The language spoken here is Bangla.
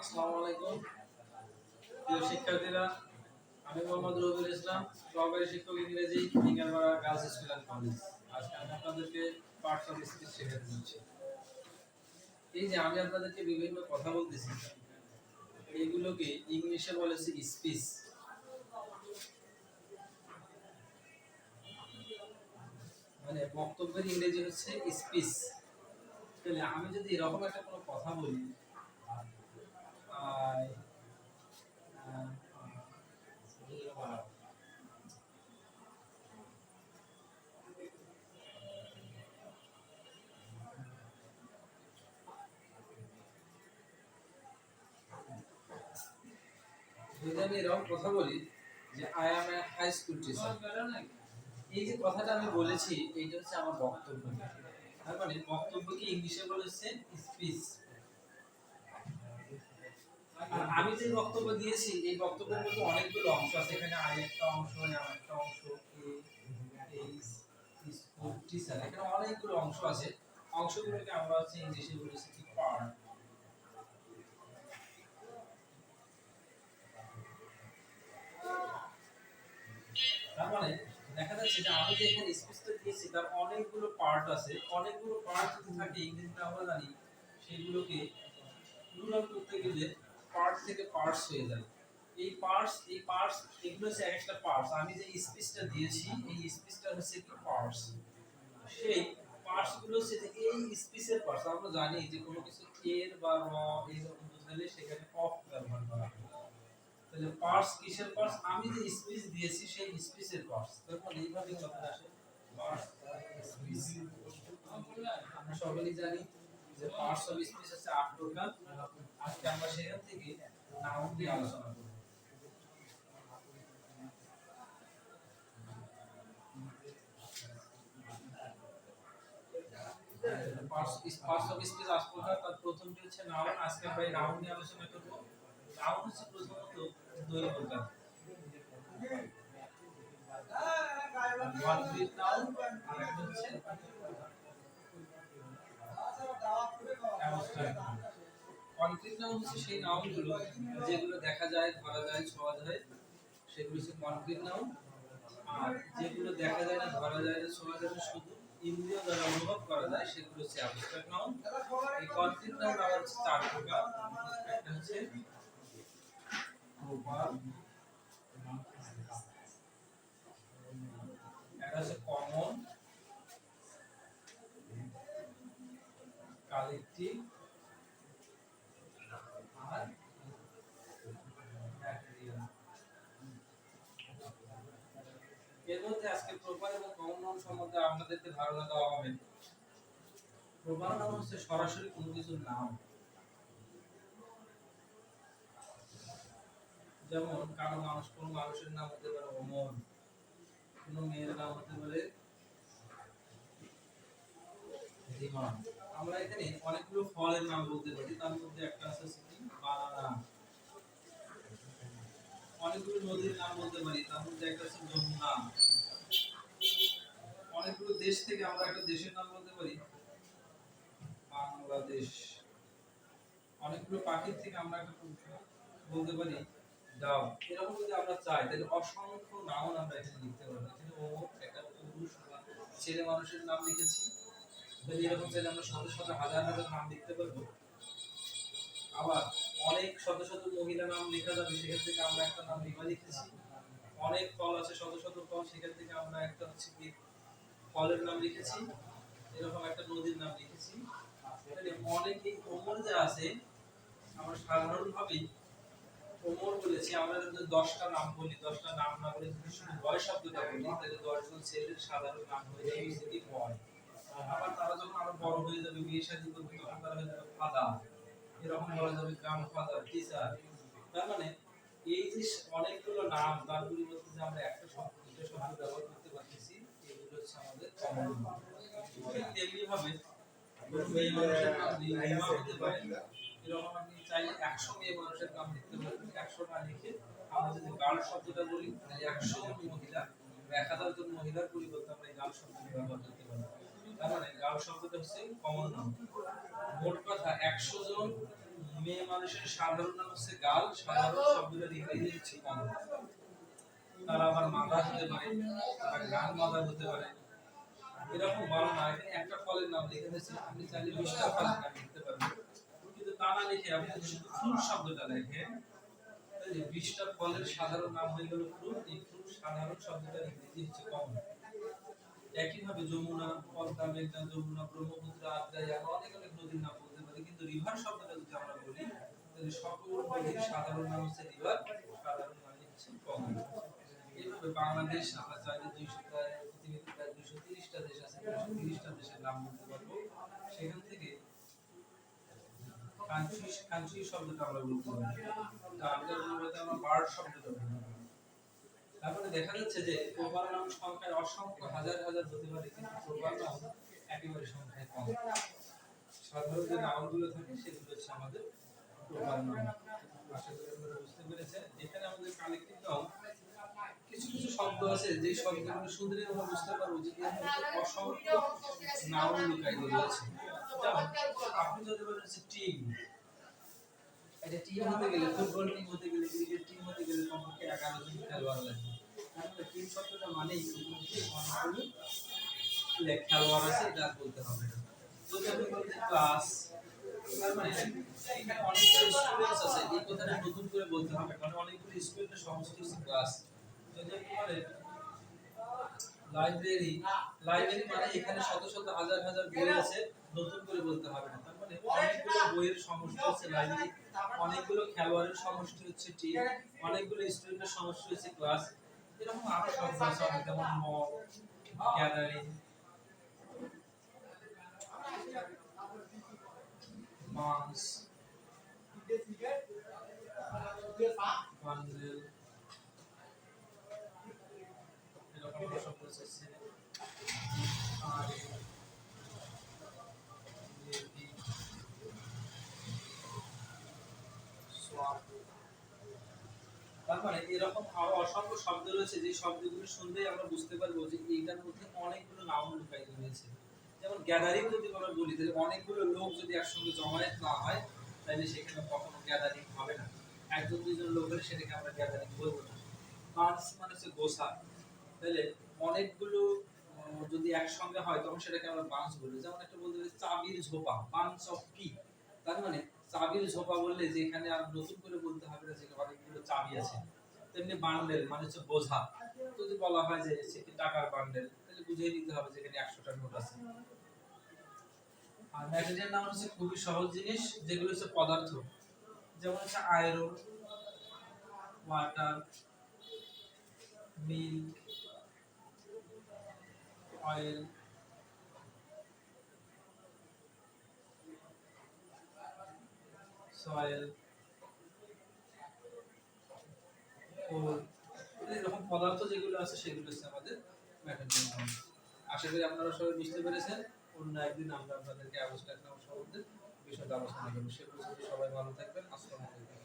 আসসালামু আলাইকুম প্রিয় শিক্ষার্থীরা, আমি মোহাম্মদ রবিউল ইসলাম, সহকারী শিক্ষক ইংরেজি, টিঙ্গারপাড়া গার্লস স্কুল অ্যান্ড কলেজ। আজকে আমি আপনাদেরকে পার্টস অফ স্পিচ শেখাতে যাচ্ছি। এই যে আমি আপনাদেরকে বিভিন্ন কথা বলতেছি, এগুলোকে ইংলিশে বলেছে স্পিচ। মানে বক্তব্যের ইংরেজি হচ্ছে স্পিচ। তাহলে আমি যদি এরকম একটা কোনো কথা বলি, যদি আমি এরকম কথা বলি যে I am a high school teacher, এই যে কথাটা আমি বলেছি এইটা হচ্ছে আমার বক্তব্য। তার মানে বক্তব্যকে ইংলিশে বলেছে স্পিচ। আর আমি যে বক্তব্য দিয়েছি এই বক্তব্যের মধ্যে অনেকগুলো অংশ আছে। এখানে আই একটা অংশ, এম একটা অংশ, স্কুল টিচার, এখানে অনেকগুলো অংশ আছে। অংশগুলোকে আমরা হচ্ছে ইংলিশে বলেছি কি পার্ট। তার মানে দেখা যাচ্ছে যে আমি যে এখানে স্পিচটা দিয়েছি তার অনেকগুলো পার্ট আছে। অনেকগুলো পার্ট যদি থাকে ইংরেজিতে আমরা জানি সেগুলোকে প্লুরাল করতে গেলে পার্ট থেকে পার্টস হয়ে যায়। এই পার্টস এগুলো হচ্ছে একটা পার্টস। আমি যে স্পিচটা দিয়েছি এই স্পিচটা হচ্ছে কি পার্টস। সেই পার্টস গুলো হচ্ছে যে এই স্পিচের পার্টস। আমরা জানি যে কোনো কিছু এর বা র এরকম বোঝালে সেখানে অফ ব্যবহার করা হয়। তাহলে পার্টস কিসের পার্টস? আমি যে স্পিচ দিয়েছি সেই স্পিচের পার্টস। তারপর এইভাবে কথা আসে পার্টস স্পিচ। আমরা সকলেই জানি যে পার্টস অফ স্পিচ হচ্ছে 8 প্রকার। আজকে আমরা সেখান থেকে নাউন নিয়ে আলোচনা করব। পার্টস অফ স্পিচ 8 প্রকার। তার প্রথমটি হচ্ছে নাউন। আজকে আমরা এই নাউন নিয়ে আলোচনা করব। নাউন হচ্ছে প্রথমত দুই প্রকার, কনক্রিট নাউন আর একটা হচ্ছে অ্যাবস্ট্রাক্ট নাউন। কনক্রিট নাউন হচ্ছে সেই নাউনগুলো যেগুলো দেখা যায়, ধরা যায়, ছোঁয়া যায়, সেগুলো হচ্ছে কনক্রিট নাউন। আর যেগুলো দেখা যায় না, ধরা যায় না, ছোঁয়া যায় না, শুধু ইন্দ্রিয় দ্বারা অনুভব করা যায়, সেগুলো হচ্ছে অ্যাবস্ট্রাক্ট নাউন। এই কনক্রিট নাউন আবার হচ্ছে 4 প্রকার। একটা হচ্ছে প্রপার, একটা হচ্ছে কমন, কালেকটিভ আর ম্যাটেরিয়াল। এর মধ্যে আজকে প্রপার এবং কমন নাউন সম্বন্ধে আপনাদেরকে ধারণা দেওয়া হবে। প্রপার নাউন হচ্ছে সরাসরি কোনো কিছুর নাম। যেমন কারো মানুষ, কোনো মানুষের নাম হতে পারে অমর, কোনো মেয়ের নাম হতে পারে ধীমান। আমরা এখানে অনেকগুলো ফলের নাম বলতে পারি, তার মধ্যে একটা আছে বানানা। অনেকগুলো নদীর নাম বলতে পারি, তার মধ্যে একটা আছে যমুনা। অনেকগুলো দেশ থেকে আমরা একটা দেশের নাম বলতে পারি বাংলাদেশ। অনেকগুলো পাখির থেকে আমরা একটা বলতে পারি ডাব। এরকম যদি আমরা চাই তাহলে অসংখ্য নাউন আমরা এখানে লিখতে পারবো। এখানে ওমর একটা পুরুষ ছেলে মানুষের নাম লিখেছি, তাহলে এরকম চাইলে আমরা শত শত হাজার হাজার নাম লিখতে পারবো। আবার অনেক শত শত মহিলা নাম লেখা যাবে, সেখান থেকে আমরা একটা নাম লিখেছি। অনেক ফল আছে, শত শত ফল, সেখান থেকে আমরা একটা হচ্ছে কি ফলের নাম লিখেছি। এরকম একটা নদীর নাম লিখেছি। তাহলে অনেক এই ওমর যে আছে, আমরা সাধারণভাবেই ওমর বলেছি। আমরা যদি 10টা নাম বলি, 10টা নাম না বলে যদি শুধু বয় শব্দটা বলি, তাহলে 10 জন ছেলের সাধারণ নাম হয়ে যাবে যদি বয়। আবার তারা যখন আরো বড় হয়ে যাবে, বিয়ে শাদী করবে, তখন তারা হয়ে যাবে ফাদার। এরকম বলা যাবে গ্র্যান্ডফাদার, টিচার। তার মানে এই যে অনেকগুলো নাম, তার পরিবর্তে যে আমরা একটা শব্দ, দুটো শব্দ ব্যবহার করতে পারতেছি, এগুলো হচ্ছে আমাদের কমন নাম। ঠিক তেমনি ভাবে মেয়ে মানুষের নাম লিমা হতে পারে। এরকম আপনি চাইলে 100 মেয়ে মানুষের নাম লিখতে পারবেন। 100 না লিখে আমরা যদি গার্ল শব্দটা বলি, তাহলে 100 জন মহিলা, 1000 জন মহিলার পরিবর্তে আমরা এই গার্ল শব্দটা ব্যবহার করতে পারবো। তার মানে গার্ল শব্দটা হচ্ছে কমন নাম। মোট কথা 100 জন মেয়ে মানুষের সাধারণ নাম হচ্ছে গাল, সাধারণ শব্দটার ইংরেজি হচ্ছে কমন। তারা আবার মাদার হতে পারে, তারা গ্রান্ড মাদার হতে পারে, এরকম বলা না। এখানে একটা ফলের নাম লিখে দিয়েছে, আপনি চাইলে 20টা ফলের নাম লিখতে পারবেন, কিন্তু তা না লিখে আপনি যদি শুধু ফ্রুট শব্দটা লেখেন, তাহলে 20টা ফলের সাধারণ নাম হয়ে গেল ফ্রুট। এই ফ্রুট সাধারণ শব্দটার ইংরেজি হচ্ছে কমন। একইভাবে যমুনা, পদ্মা, মেঘনা, যমুনা, ব্রহ্মপুত্র, আত্রাই, আমরা অনেক অনেক নদীর নাম বলতে পারি, কিন্তু রিভার শব্দটা যদি আমরা বলি, তাহলে সকল নদীর সাধারণ নাম হচ্ছে রিভার, সাধারণ নাম হচ্ছে কমন। এইভাবে বাংলাদেশ আমরা চাইলে 200টা, পৃথিবীতে প্রায় 230টা দেশ আছে, 230টা দেশের নাম বলতে পারবো। সেখান থেকে কান্ট্রি শব্দটা আমরা বলতে পারি, তারপরে আমরা বার্ড শব্দটা বলতে পারি। তারপরে দেখা যাচ্ছে যে প্রবাল নাম সংখ্যায় অসংখ্য হাজার হাজার হতে পারে, কিন্তু প্রবাল নাম একেবারে সংখ্যায় কম। সাধারণ যে নামগুলো থাকে সেগুলো হচ্ছে আমাদের প্রবাল নাম। আশা করি আপনারা বুঝতে পেরেছেন। এখানে আমাদের কালেক্টিভ নাম কিছু কিছু শব্দ আছে, যে শব্দগুলো শুনলে আমরা বুঝতে পারবো যে এর মধ্যে অসংখ্য নাম লুকায়িত রয়েছে। যেমন আপনি যদি বলেন যে টিম, এটা টিম হতে গেলে, ফুটবল টিম হতে গেলে, ক্রিকেট টিম হতে গেলে কমপক্ষে 11 জন খেলোয়াড় লাগবে। তাহলে টিম শব্দটা মানেই অনেকগুলো খেলোয়াড় আছে, এটা বলতে হবে না। যদি আপনি বলতে ক্লাস, তার মানে এখানে অনেকগুলো স্টুডেন্টস আছে, এই কথাটা নতুন করে বলতে হবে, কারণ অনেকগুলো স্টুডেন্টের সমষ্টি হচ্ছে ক্লাস। যদি আপনি বলেন লাইব্রেরি, লাইব্রেরি মানে এখানে শত শত হাজার হাজার বই আছে, নতুন করে বলতে হবে না। তার মানে অনেকগুলো বইয়ের সমষ্টি হচ্ছে লাইব্রেরি, অনেকগুলো খেলোয়াড়ের সমষ্টি হচ্ছে টিম, অনেকগুলো স্টুডেন্টের সমষ্টি হচ্ছে ক্লাস। এরকম আরো শব্দ আছে অনেক, যেমন মক, গ্যাদারিং, মাস, বান্ডেল, এরকম শব্দ আছে। তার মানে এরকম আরো অসংখ্য শব্দ রয়েছে, যে শব্দগুলো শুনলেই আমরা বুঝতে পারবো যে এইটার মধ্যে অনেকগুলো নাম লুকায়িত রয়েছে। যেমন গ্যাদারিং যদি আমরা বলি, তাহলে অনেকগুলো লোক যদি একসঙ্গে জমায়েত না হয়, তাহলে সেখানে কখনো গ্যাদারিং হবে না। একজন দুজন লোক হলে সেটাকে আমরা গ্যাদারিং বলবো না। বান্স মানে হচ্ছে গোছা, তাহলে অনেকগুলো যদি একসঙ্গে হয় তখন সেটাকে আমরা বান্স বলি। যেমন একটা বলতে পারি চাবির ঝোপা, বান্স অফ কি, তার মানে চাবির ঝোপা বললে যে এখানে আর নতুন করে বলতে হবে না যে অনেকগুলো চাবি আছে। তেমনি বান্ডেল মানে হচ্ছে বোঝা, যদি বলা হয় যে সেটি টাকার বান্ডেল, তাহলে বুঝিয়ে দিতে হবে যে এখানে 100টা নোট আছে। আর ম্যাটেরিয়াল নাম হচ্ছে খুবই সহজ জিনিস, যেগুলো হচ্ছে পদার্থ, যেমন হচ্ছে iron, water, milk, oil, soil, coal, এরকম পদার্থ যেগুলো আছে সেগুলো হচ্ছে আমাদের ম্যাটেরিয়াল নাম। আশা করি আপনারা সবাই বুঝতে পেরেছেন। অন্য একদিন আমরা আপনাদেরকে অ্যাবস্ট্রাক্ট নাম সম্বন্ধে বিশদ আলোচনা করব। সে পর্যন্ত সবাই ভালো থাকবেন। আসসালামু আলাইকুম।